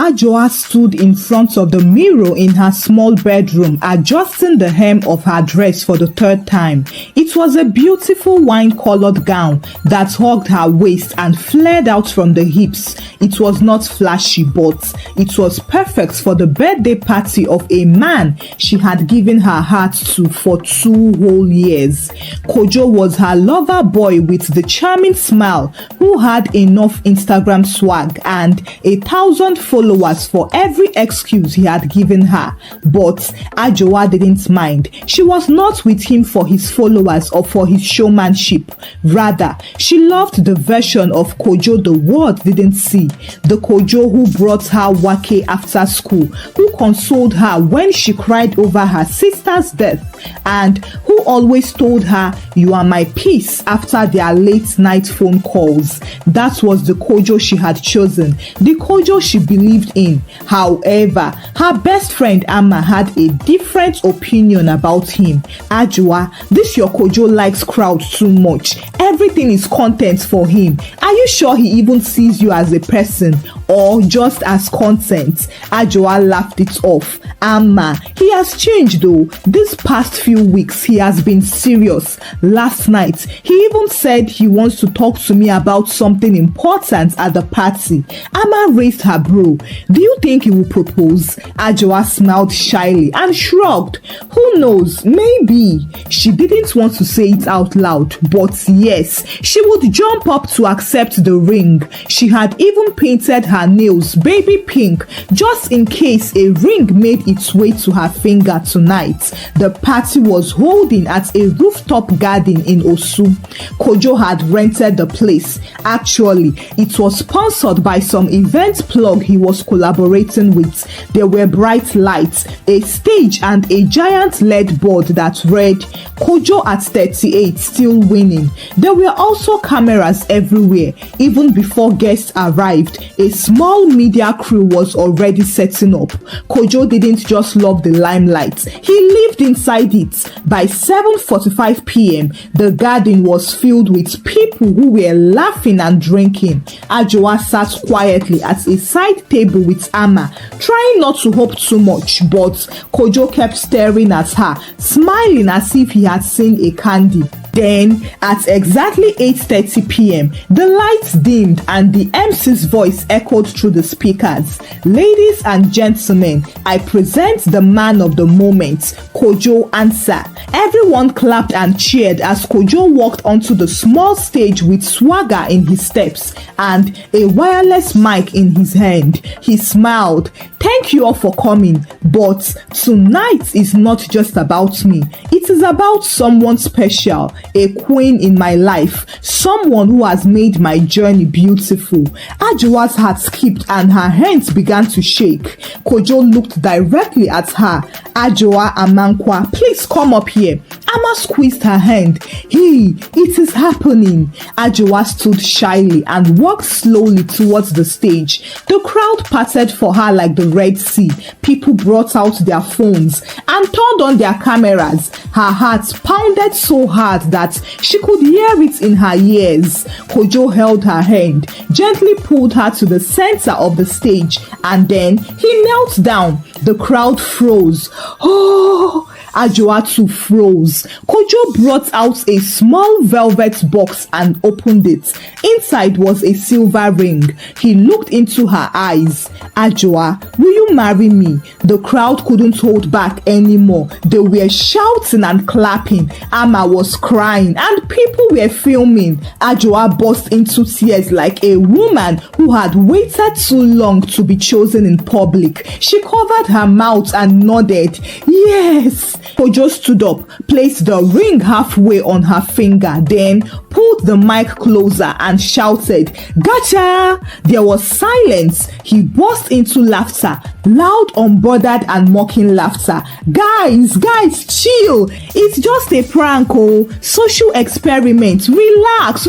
Ajoa stood in front of the mirror in her small bedroom, adjusting the hem of her dress for the third time. It was a beautiful wine-colored gown that hugged her waist and flared out from the hips. It was not flashy, but it was perfect for the birthday party of a man she had given her heart to for 2 whole years. Kojo was her lover boy with the charming smile, who had enough Instagram swag and 1,000 followers for every excuse he had given her. But Ajoa didn't mind. She was not with him for his followers or for his showmanship. Rather, she loved the version of Kojo the world didn't see. The Kojo who brought her wake after school, who consoled her when she cried over her sister's death, and who always told her, "You are my peace," after their late night phone calls. That was the Kojo she had chosen, the Kojo she believed in. However, her best friend Amma had a different opinion about him. "Ajoa, this your Kojo likes crowd too much. Everything is content for him. Are you sure he even sees you as a person or just as content?" Ajoa laughed it off. "Amma, he has changed though. This past few weeks he has been serious. Last night he even said he wants to talk to me about something important at the party." Amma raised her brow. "Do you think he will propose?" Ajoa smiled shyly and shrugged. "Who knows? Maybe." She didn't want to say it out loud, but yes, she would jump up to accept the ring. She had even painted her nails baby pink just in case a ring made its way to her finger tonight. The party was holding at a rooftop garden in Osu. Kojo had rented the place. Actually, it was sponsored by some event plug he was collaborating with. There were bright lights, a stage, and a giant LED board that read, "Kojo at 38, still winning." There were also cameras everywhere. Even before guests arrived, a small media crew was already setting up. Kojo didn't just love the limelight, he lived inside it. By 7:45 p.m., the garden was filled with people who were laughing and drinking. Ajoa sat quietly at a side table with Amma, trying not to hope too much, but Kojo kept staring at her, smiling as if he had seen a candy. Then, at exactly 8:30 p.m., the lights dimmed and the MC's voice echoed through the speakers. "Ladies and gentlemen, I present the man of the moment, Kojo Ansah." Everyone clapped and cheered as Kojo walked onto the small stage with swagger in his steps and a wireless mic in his hand. He smiled. "Thank you all for coming, but tonight is not just about me. It is about someone special, a queen in my life, someone who has made my journey beautiful." Ajoa's heart skipped and her hands began to shake. Kojo looked directly at her. "Ajoa Amankwa, please come up here." Amma squeezed her hand. "Hey, it is happening." Ajoa stood shyly and walked slowly towards the stage. The crowd parted for her like the Red Sea. People brought out their phones and turned on their cameras. Her heart pounded so hard that she could hear it in her ears. Kojo held her hand, gently pulled her to the center of the stage, and then he knelt down. The crowd froze. "Oh!" Ajoa too froze. Kojo brought out a small velvet box and opened it. Inside was a silver ring. He looked into her eyes. "Ajoa, will you marry me?" The crowd couldn't hold back anymore. They were shouting and clapping. Amma was crying and people were filming. Ajoa burst into tears like a woman who had waited too long to be chosen in public. She covered her mouth and nodded. "Yes." Kojo stood up, placed the ring halfway on her finger, then pulled the mic closer and shouted, "Gotcha!" There was silence. He burst into laughter. Loud, unbothered, and mocking laughter. Guys, chill. It's just a prank, oh. Social experiment. Relax.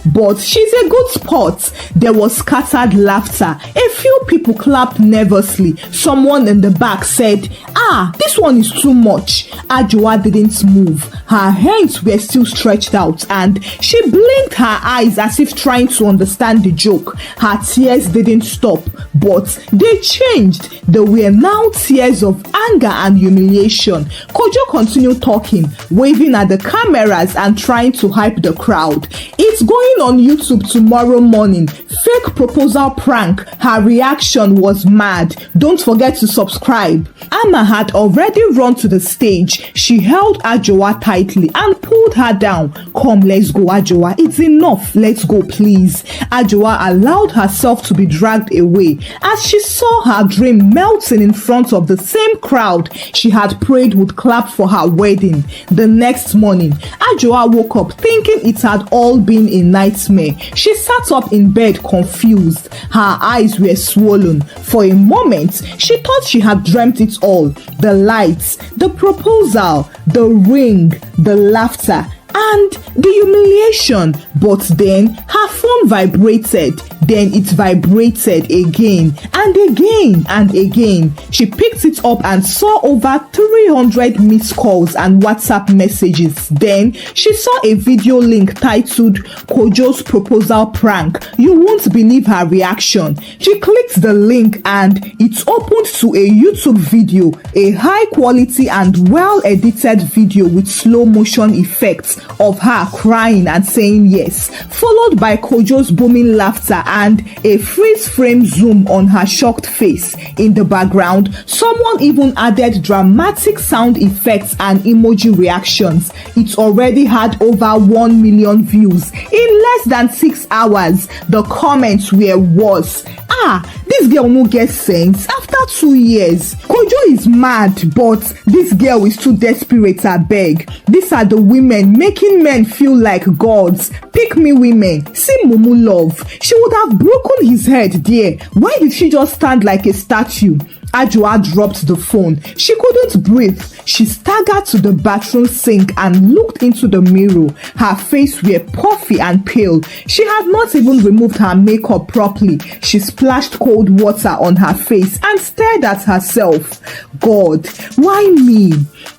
But she's a good sport. There was scattered laughter. A few people clapped nervously. Someone in the back said, this one is too much. Ajua didn't move. Her hands were still stretched out and she blinked her eyes as if trying to understand the joke. Her tears didn't stop, but they changed. They were now tears of anger and humiliation. Kojo continued talking, waving at the cameras and trying to hype the crowd. It's going on YouTube tomorrow morning. Fake proposal prank. Her reaction was mad. Don't forget to subscribe. Amma had already run to the stage. She held Ajua tightly and pulled her down. Come, let's go, Ajua. It's enough. Let's go, please. Ajua allowed herself to be dragged away as she saw her dream melting in front of the same crowd she had prayed would clap for her wedding. The next morning, Ajua woke up thinking it had all been a nightmare. She sat up in bed confused. Her eyes were swollen. For a moment, she thought she had dreamt it all. The lights, the proposal, the ring, the laughter, and the humiliation. But then her phone vibrated. Then it vibrated again and again and again. She picked it up and saw over 300 missed calls and WhatsApp messages. Then she saw a video link titled Kojo's proposal prank. You won't believe her reaction. She clicked the link and it opened to a YouTube video, a high quality and well edited video with slow motion effects of her crying and saying yes, followed by Kojo's booming laughter and a freeze frame zoom on her shocked face. In the background, someone even added dramatic sound effects and emoji reactions. It already had over 1 million views in less than 6 hours. The comments were worse. This girl no get sense. After 2 years, Kojo is mad, but this girl is too desperate, abeg. These are the women making men feel like gods. Pick me women. See Mumu love. She would have broken his head there. Why did she just stand like a statue? Ajua dropped the phone. She couldn't breathe. She staggered to the bathroom sink and looked into the mirror. Her face was puffy and pale. She had not even removed her makeup properly. She splashed cold water on her face and stared at herself. God, why me?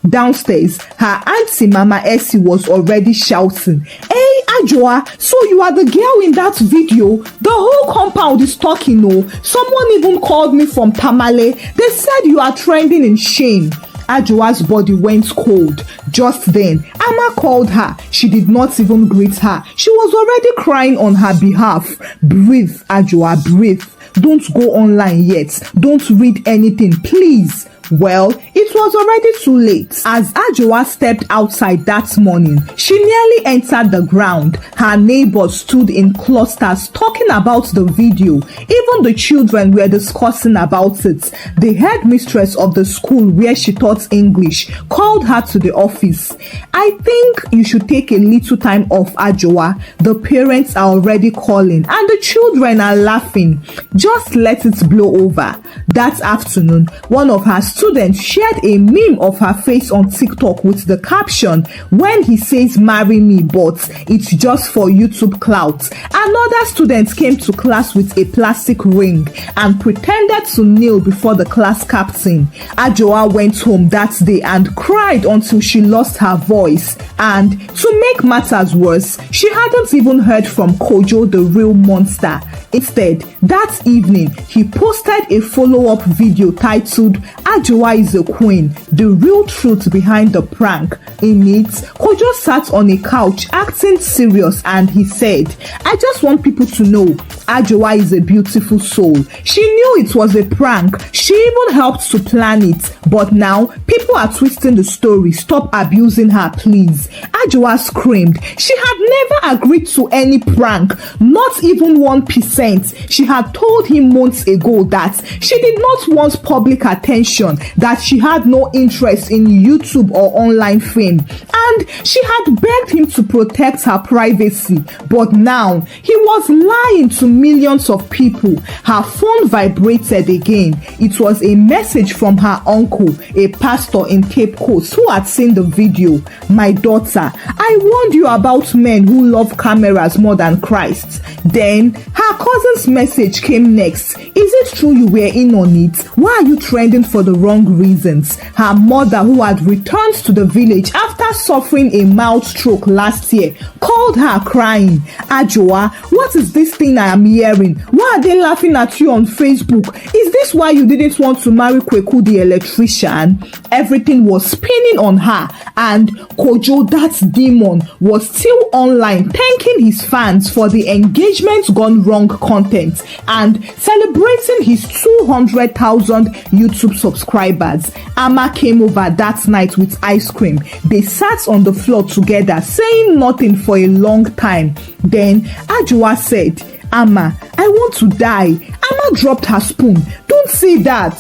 Downstairs, her auntie Mama Essie was already shouting, "Hey Ajua, so you are the girl in that video? The whole compound is talking, oh. Someone even called me from Tamale. They said you are trending in shame." Ajua's body went cold. Just then, Amma called her. She did not even greet her. She was already crying on her behalf. Breathe, Ajua, breathe. Don't go online yet. Don't read anything, please. Well, it was already too late. As Ajua stepped outside that morning, she nearly entered the ground. Her neighbors stood in clusters talking about the video. Even the children were discussing about it. The headmistress of the school where she taught English called her to the office. "I think you should take a little time off, Ajua. The parents are already calling and the children are laughing. Just let it blow over." That afternoon, one of her students shared a meme of her face on TikTok with the caption, "When he says marry me, but it's just for YouTube clout." Another student came to class with a plastic ring and pretended to kneel before the class captain. Ajua went home that day and cried until she lost her voice. And to make matters worse, she hadn't even heard from Kojo, the real monster. Instead, that evening, he posted a follow-up video titled Ajua is a Queen, the real truth behind the prank. In it, Kojo sat on a couch acting serious and he said, "I just want people to know Ajua is a beautiful soul. She knew it was a prank. She even helped to plan it. But now, people are twisting the story. Stop abusing her, please." Ajua screamed. She had never agreed to any prank, not even 1%. She had told him months ago that she did not want public attention confession that she had no interest in YouTube or online fame, and she had begged him to protect her privacy. But now he was lying to millions of people. Her phone vibrated again. It was a message from her uncle, a pastor in Cape Coast, who had seen the video. "My daughter, I warned you about men who love cameras more than Christ." Then her cousin's message came next. "Is it true you were in on it? Why are you trending for the wrong reasons?" Her mother, who had returned to the village after suffering a mild stroke last year, called her crying. "Ajoa, what is this thing I am hearing? Why are they laughing at you on Facebook? Is this why you didn't want to marry Kweku the electrician?" Everything was spinning on her, and Kojo, that demon, was still online thanking his fans for the engagement gone wrong content and celebrating his 200,000 YouTube subscribers. Ama came over that night with ice cream. They sat on the floor together, saying nothing for a long time. Then Ajoa said, "Ama, I want to die." Ama dropped her spoon. "Don't say that."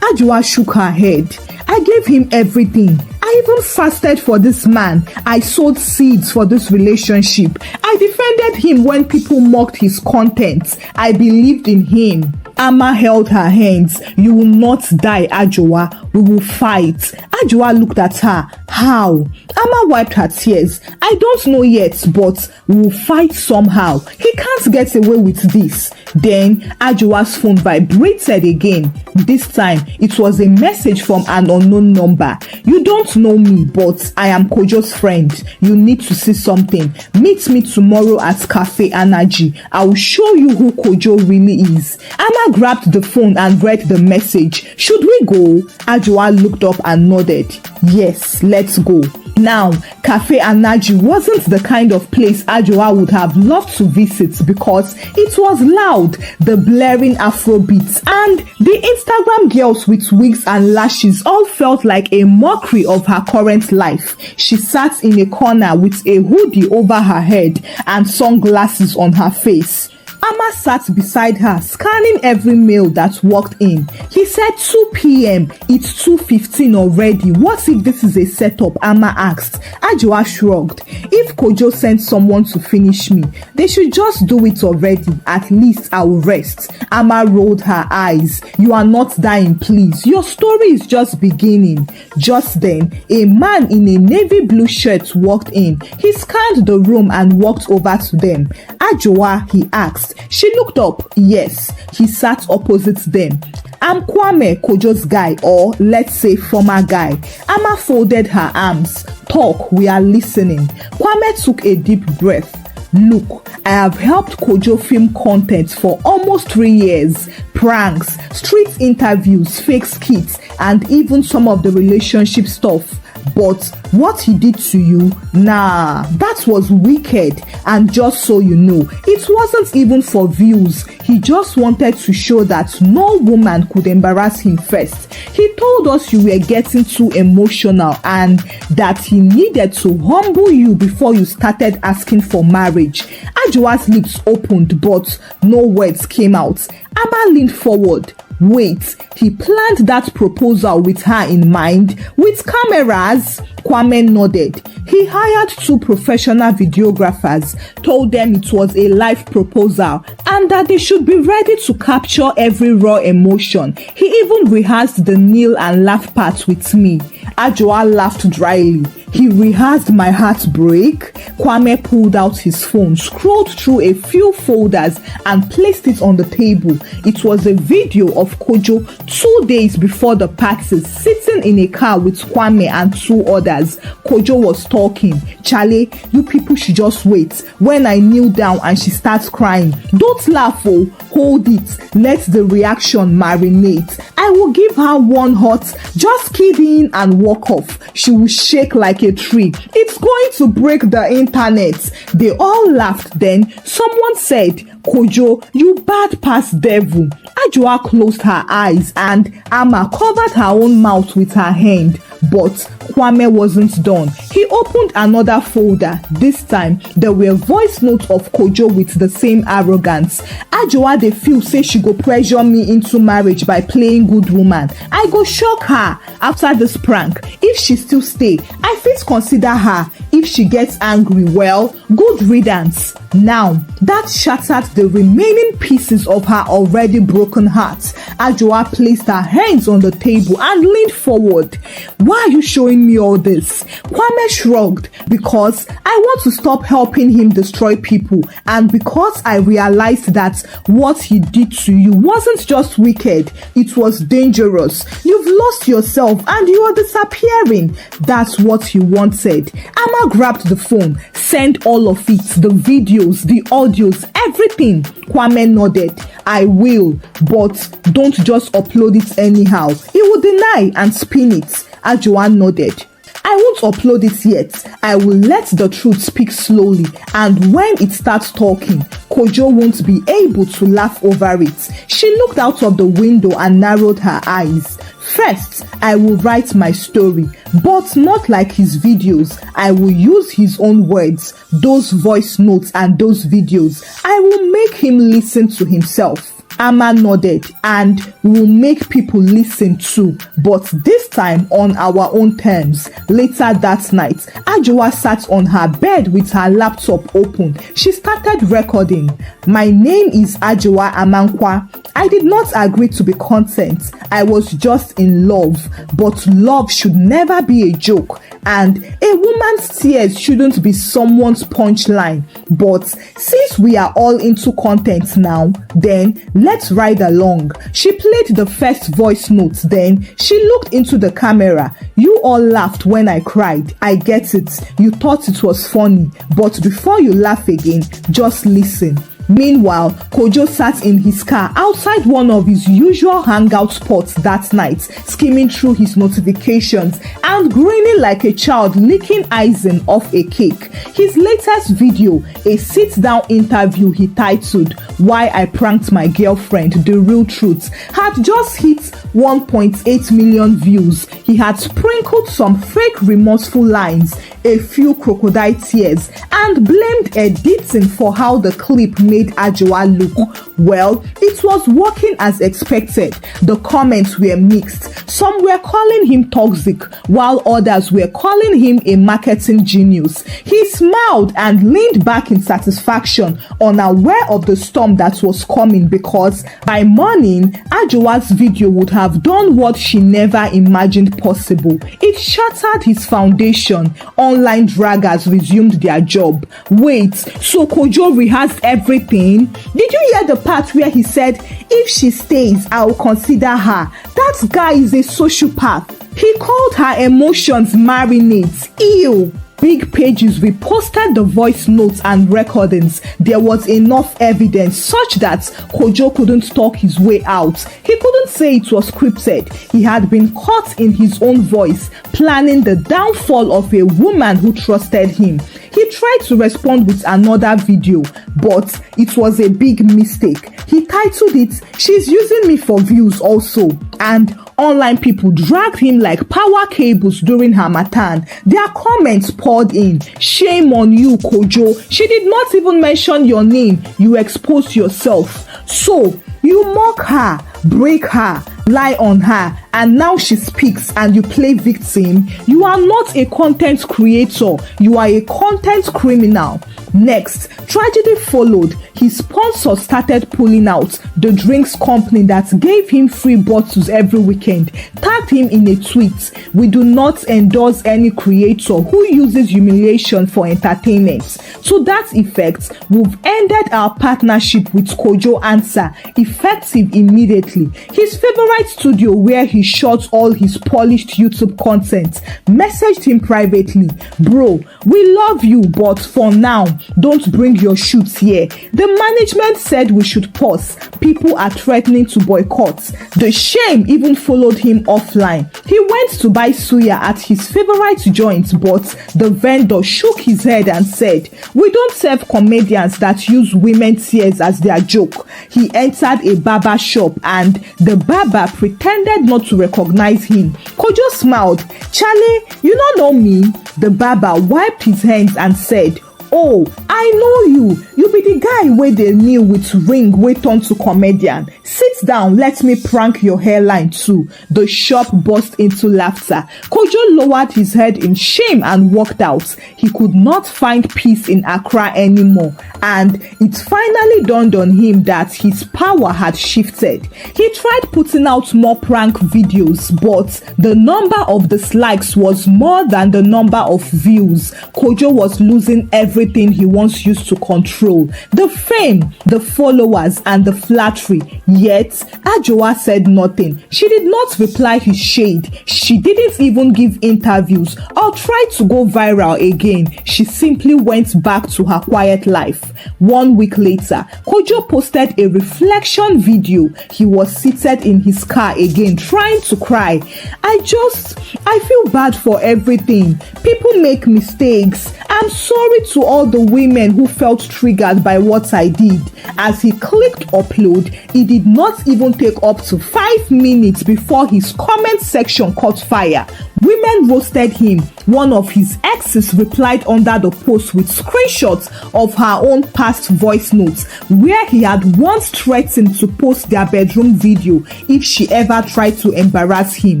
Ajoa shook her head. "I gave him everything. I even fasted for this man. I sowed seeds for this relationship. I defended him when people mocked his content. I believed in him." Ama held her hands. "You will not die, Ajoa. We will fight." Ajoa looked at her. "How?" Ama wiped her tears. "I don't know yet, but we will fight somehow. He can't get away with this." Then Ajoa's phone vibrated again. This time it was a message from an unknown number. "You don't know me, but I am Kojo's friend. You need to see something. Meet me tomorrow at Cafe Energy. I will show you who Kojo really is." Ama grabbed the phone and read the message. "Should we go?" Ajoa looked up and nodded. "Yes, let's go." Now, Cafe Energy wasn't the kind of place Ajoa would have loved to visit because it was loud, the blaring Afro beats, and the Instagram girls with wigs and lashes all felt like a mockery of her current life. She sat in a corner with a hoodie over her head and sunglasses on her face. Ama sat beside her, scanning every mail that walked in. He said 2 p.m. It's 2:15 already. What if this is a setup? Ama asked. Ajoa shrugged. "If Kojo sent someone to finish me, they should just do it already. At least I will rest." Ama rolled her eyes. "You are not dying, please. Your story is just beginning." Just then, a man in a navy blue shirt walked in. He scanned the room and walked over to them. "Ajoa," he asked. She looked up. Yes, he sat opposite them. "I'm Kwame, Kojo's guy, or let's say former guy." Ama folded her arms. "Talk, we are listening." Kwame took a deep breath. "Look, I have helped Kojo film content for almost 3 years. Pranks, street interviews, fake skits, and even some of the relationship stuff. But what he did to you, nah, that was wicked. And just so you know, it wasn't even for views. He just wanted to show that no woman could embarrass him first. He told us you were getting too emotional and that he needed to humble you before you started asking for marriage." Ajoa's lips opened, but no words came out. Ama leaned forward. "Wait, he planned that proposal with her in mind? With cameras?" Kwame nodded. "He hired 2 professional videographers, told them it was a live proposal and that they should be ready to capture every raw emotion. He even rehearsed the kneel and laugh part with me." Ajoa laughed dryly. "He rehearsed my heartbreak?" Kwame pulled out his phone, scrolled through a few folders and placed it on the table. It was a video of Kojo 2 days before the party, sitting in a car with Kwame and 2 others. Kojo was talking. "Chale, you people should just wait. When I kneel down and she starts crying, don't laugh, oh, hold it. Let the reaction marinate. I will give her one hot, just kidding, and walk off. She will shake like a tree. It's going to break the internet." They all laughed. Then someone said, "Kojo, you bad past devil." Ajoa closed her eyes and Ama covered her own mouth with her hand. but Kwame wasn't done. He opened another folder. This time, there were voice notes of Kojo with the same arrogance. Ajoa dey feel say she go pressure me into marriage by playing good woman. I go shock her after this prank. If she still stay, I fit consider her. If she gets angry, well, good riddance. Now, that shattered the remaining pieces of her already broken heart. Ajoa placed her hands on the table and leaned forward. Why are you showing me all this? Kwame shrugged. Because I want to stop helping him destroy people, and because I realized that what he did to you wasn't just wicked, it was dangerous. You've lost yourself and you are disappearing. That's what he wanted. Ama grabbed the phone, sent all of it, the videos, the audios, everything. Kwame nodded. I will, but don't just upload it anyhow. He will deny and spin it. Ajoa nodded. I won't upload it yet. I will let the truth speak slowly, and when it starts talking, Kojo won't be able to laugh over it. She looked out of the window and narrowed her eyes. First, I will write my story, but not like his videos. I will use his own words, those voice notes and those videos. I will make him listen to himself. Ama nodded. And we'll make people listen too, but this time on our own terms. Later that night, Ajoa sat on her bed with her laptop open. She started recording. My name is Ajoa Amankwa. I did not agree to be content. I was just in love, but love should never be a joke, and a woman's tears shouldn't be someone's punchline. But since we are all into content now, then let's ride along. She played the first voice notes, then she looked into the camera. You all laughed when I cried. I get it. You thought it was funny, but before you laugh again, just listen. Meanwhile, Kojo sat in his car outside one of his usual hangout spots that night, skimming through his notifications and grinning like a child licking icing off a cake. His latest video, a sit-down interview he titled "Why I Pranked My Girlfriend, The Real Truth," had just hit 1.8 million views. He had sprinkled some fake remorseful lines, a few crocodile tears, and blamed editing for how the clip made Ajoa look. Well, it was working as expected. The comments were mixed. Some were calling him toxic, while others were calling him a marketing genius. He smiled and leaned back in satisfaction, unaware of the storm that was coming, because by morning, Ajoa's video would have done what she never imagined possible. It shattered his foundation. Online draggers resumed their job. Wait, so Kojo rehearsed everything? Did you hear the part where he said, if she stays, I'll consider her? That guy is a sociopath. He called her emotions marinades. Ew. Big pages reposted the voice notes and recordings. There was enough evidence such that Kojo couldn't talk his way out. He couldn't say it was scripted. He had been caught in his own voice, planning the downfall of a woman who trusted him. He tried to respond with another video, but it was a big mistake. He titled it, "She's using me for views also," and online people dragged him like power cables during Harmattan. Their comments poured in. Shame on you, Kojo. She did not even mention your name. You exposed yourself. So, you mock her, break her, lie on her, and now she speaks and you play victim. You are not a content creator. You are a content criminal. Next, tragedy followed. His sponsor started pulling out. The drinks company that gave him free bottles every weekend tagged him in a tweet. "We do not endorse any creator who uses humiliation for entertainment. To that effect, we've ended our partnership with Kojo Answer, effective immediately." His favorite studio where he shot all his polished YouTube content messaged him privately, "Bro, we love you, but for now, don't bring your shoots here. The management said we should pause. People are threatening to boycott." The shame even followed him offline. He went to buy suya at his favorite joint, but the vendor shook his head and said, "We don't serve comedians that use women's tears as their joke." He entered a barber shop and the barber that pretended not to recognize him. Kojo smiled. "Charlie, you don't know me?" The barber wiped his hands and said, "Oh, I know you. You be the guy wey dey kneel with ring wey turn to comedian. Sit down, let me prank your hairline too." The shop burst into laughter. Kojo lowered his head in shame and walked out. He could not find peace in Accra anymore, and it finally dawned on him that his power had shifted. He tried putting out more prank videos, but the number of dislikes was more than the number of views. Kojo was losing everything he once used to control: the fame, the followers, and the flattery. Yet Ajoa said nothing. She did not reply his shade. She didn't even give interviews or try to go viral again. She simply went back to her quiet life. 1 week later, Kojo posted a reflection video. He was seated in his car again, trying to cry. I feel bad for everything. People make mistakes. I'm sorry to all the women who felt triggered by what I did." As he clicked upload, it did not even take up to 5 minutes before his comment section caught fire. Women roasted him. One of his exes replied under the post with screenshots of her own past voice notes, where he had once threatened to post their bedroom video if she ever tried to embarrass him.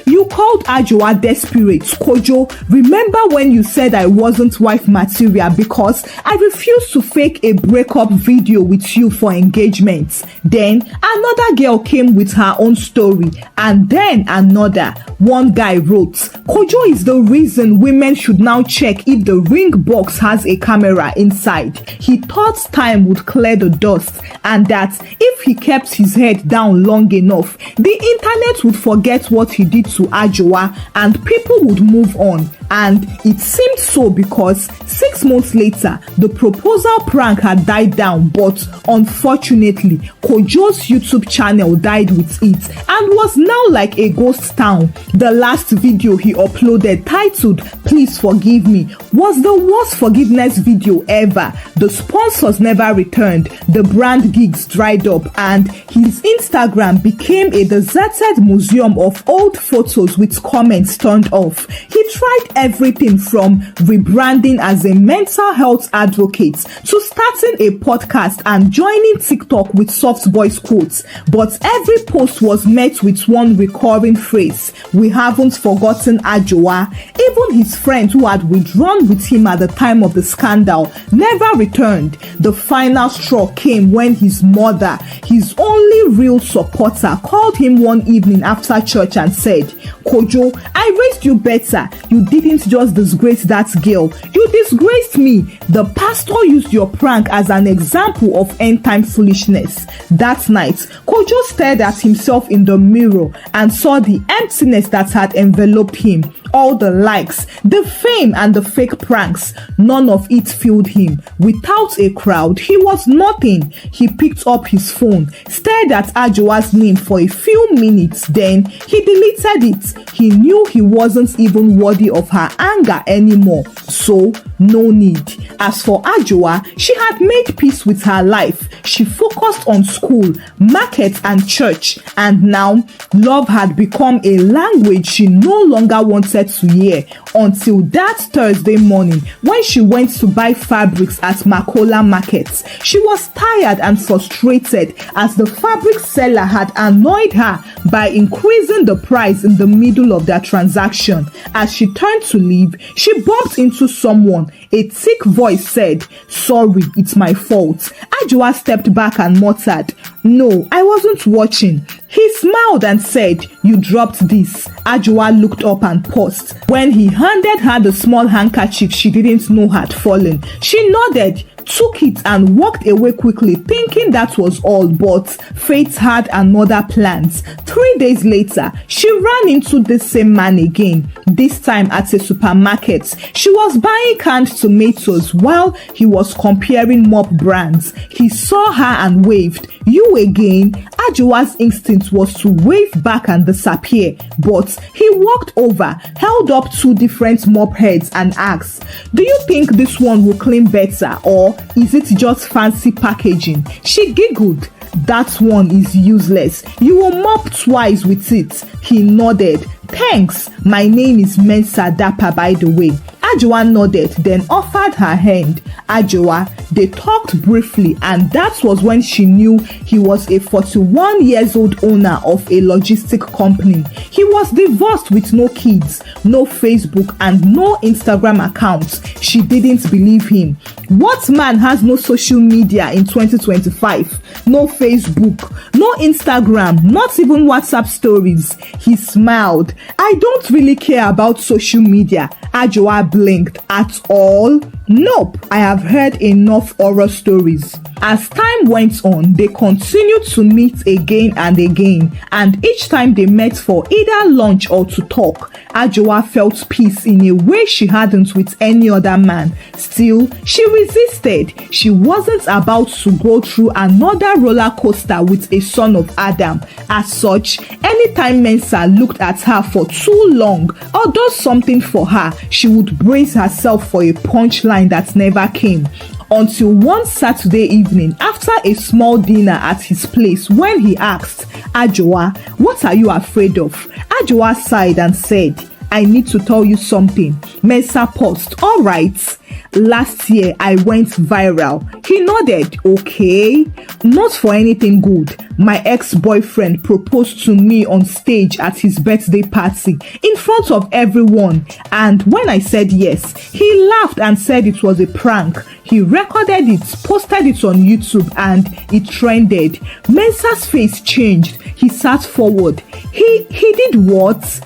"You called Ajoa desperate, Kojo. Remember when you said I wasn't wife material because I refused to fake a breakup video with you for engagement?" Then another girl came with her own story, and then another. One guy wrote, "Kojo is the reason women should now check if the ring box has a camera inside. He thought time would clear the dust, and that if he kept his head down long enough, the internet would forget what he did to Ajoa and people would move on." And it seemed so, because 6 months later, the proposal prank had died down, but unfortunately, Kojo's YouTube channel died with it and was now like a ghost town. The last video he uploaded, titled "Please Forgive Me," was the worst forgiveness video ever. The sponsors never returned, the brand gigs dried up, and his Instagram became a deserted museum of old photos with comments turned off. He tried everything from rebranding as a mental health advocate to starting a podcast and joining TikTok with soft voice quotes. But every post was met with one recurring phrase: "We haven't forgotten Ajoa." Even his friend who had withdrawn with him at the time of the scandal never returned. The final straw came when his mother, his only real supporter, called him one evening after church and said, "Kojo, I raised you better. You didn't just disgrace that girl. You disgraced me." The pastor used your prank as an example of end-time foolishness. That night, Kojo stared at himself in the mirror and saw the emptiness that had enveloped him. All the likes, the fame, and the fake pranks, none of it filled him. Without a crowd, he was nothing. He picked up his phone, stared at Ajoa's name for a few minutes, then he deleted it. He knew he wasn't even worthy of her anger anymore, so no need. As for Ajoa, she had made peace with her life. She focused on school, market, and church, and now love had become a language she no longer wanted to hear, until that Thursday morning when she went to buy fabrics at Makola Market. She was tired and frustrated as the fabric seller had annoyed her by increasing the price in the middle of their transaction. As she turned to leave, she bumped into someone. A thick voice said, "Sorry, it's my fault." Ajoa stepped back and muttered, "No, I wasn't watching." He smiled and said, "You dropped this." Ajoa looked up and paused. When he handed her the small handkerchief she didn't know had fallen, she nodded, took it, and walked away quickly, thinking that was all, but fate had another plans. 3 days later, she ran into the same man again, this time at a supermarket. She was buying canned tomatoes while he was comparing mop brands. He saw her and waved. "You again?" Ajoa's instinct was to wave back and disappear, but he walked over, held up 2 different mop heads, and asked, "Do you think this one will clean better, or is it just fancy packaging?" She giggled. That one is useless. You will mop twice with it. He nodded. Thanks. My name is Mensa Dapa, by the way. Ajoa nodded, then offered her hand. Ajoa, they talked briefly, and that was when she knew he was a 41-years-old owner of a logistic company. He was divorced with no kids, no Facebook, and no Instagram accounts. She didn't believe him. What man has no social media in 2025? No Facebook, no Instagram, not even WhatsApp stories. He smiled. I don't really care about social media. Ajoa blinked. At all? Nope. I have heard enough horror stories. As time went on, they continued to meet again and again, and each time they met for either lunch or to talk, Ajoa felt peace in a way she hadn't with any other man. Still, she resisted. She wasn't about to go through another roller coaster with a son of Adam. As such, anytime Mensa looked at her for too long or does something for her, she would brace herself for a punchline that never came. Until one Saturday evening after a small dinner at his place, when he asked, Ajoa, what are you afraid of? Ajoa sighed and said, I need to tell you something. Mensa paused. All right. Last year, I went viral. He nodded. Okay. Not for anything good. My ex-boyfriend proposed to me on stage at his birthday party in front of everyone. And when I said yes, he laughed and said it was a prank. He recorded it, posted it on YouTube, and it trended. Mensa's face changed. He sat forward. He did what?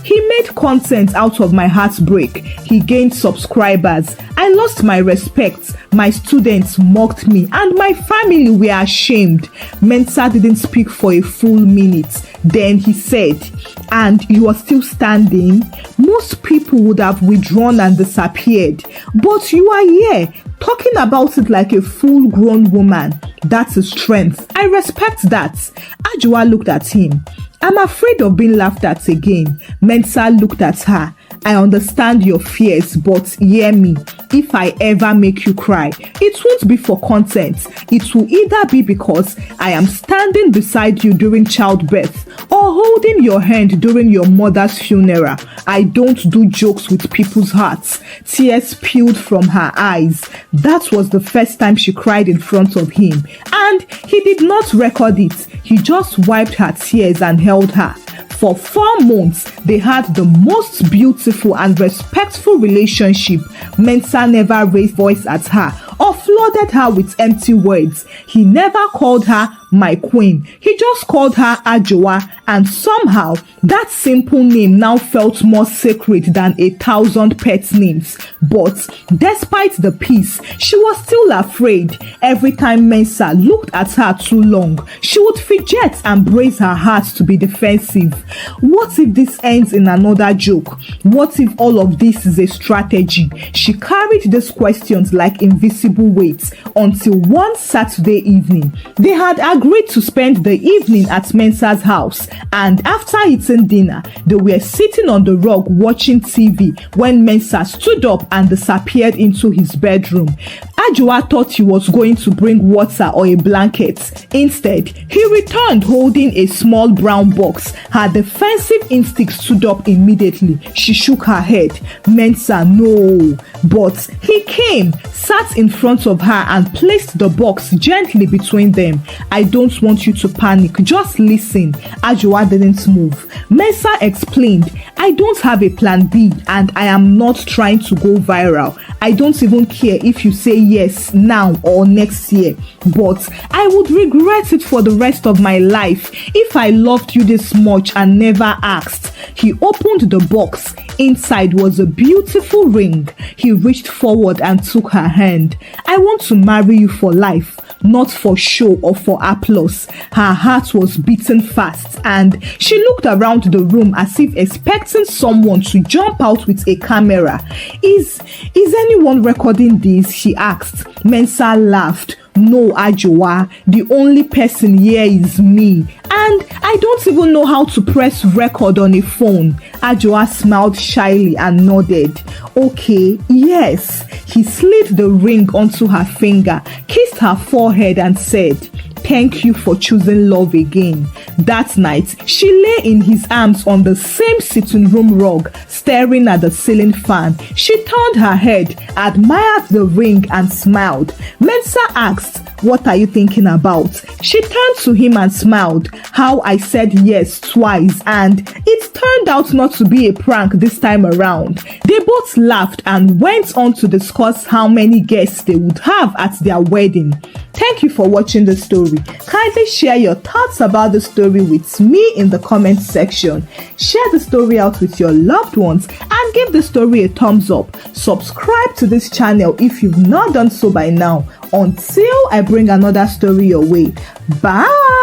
He made content out of my heartbreak. He gained subscribers. I lost my respect. My students mocked me and my family were ashamed. Mensa didn't speak for a full minute. Then he said, and you are still standing? Most people would have withdrawn and disappeared. But you are here, talking about it like a full-grown woman. That's a strength. I respect that. Ajoa looked at him. I'm afraid of being laughed at again. Mensa looked at her. I understand your fears, but hear me. If I ever make you cry, it won't be for content. It will either be because I am standing beside you during childbirth or holding your hand during your mother's funeral. I don't do jokes with people's hearts. Tears spilled from her eyes. That was the first time she cried in front of him, and he did not record it. He just wiped her tears and held her. For 4 months, they had the most beautiful and respectful relationship. Mensa never raised voice at her or flooded her with empty words. He never called her my queen. He just called her Ajoa, and somehow that simple name now felt more sacred than 1,000 pet names. But despite the peace, she was still afraid. Every time Mensa looked at her too long, she would fidget and brace her heart to be defensive. What if this ends in another joke? What if all of this is a strategy? She carried these questions like invisible weights until one Saturday evening. They had agreed to spend the evening at Mensa's house, and after eating dinner, they were sitting on the rug watching TV when Mensa stood up and disappeared into his bedroom. Ajoa thought he was going to bring water or a blanket. Instead, he returned holding a small brown box. Her defensive instinct stood up immediately. She shook her head. Mensa, no. But he came, sat in front of her and placed the box gently between them. I don't want you to panic. Just listen. Ajoa didn't move. Mensa explained, I don't have a plan B and I am not trying to go viral. I don't even care if you say yes now or next year, but I would regret it for the rest of my life if I loved you this much and never asked. He opened the box. Inside was a beautiful ring. He reached forward and took her hand. I want to marry you for life, not for show or for applause. Her heart was beating fast and she looked around the room as if expecting someone to jump out with a camera. Is anyone recording this? She asked. Mensa laughed. No, Ajoa, the only person here is me, and I don't even know how to press record on a phone. Ajoa smiled shyly and nodded. Okay, yes. He slid the ring onto her finger, kissed her forehead and said, Thank you for choosing love again. That night, she lay in his arms on the same sitting room rug, staring at the ceiling fan. She turned her head, admired the ring, and smiled. Mensa asked, "What are you thinking about?" She turned to him and smiled. "How I said yes twice, and it turned out not to be a prank this time around." They both laughed and went on to discuss how many guests they would have at their wedding. Thank you for watching the story. Kindly share your thoughts about the story with me in the comment section. Share the story out with your loved ones and give the story a thumbs up. Subscribe to this channel if you've not done so by now. Until I bring another story your way. Bye!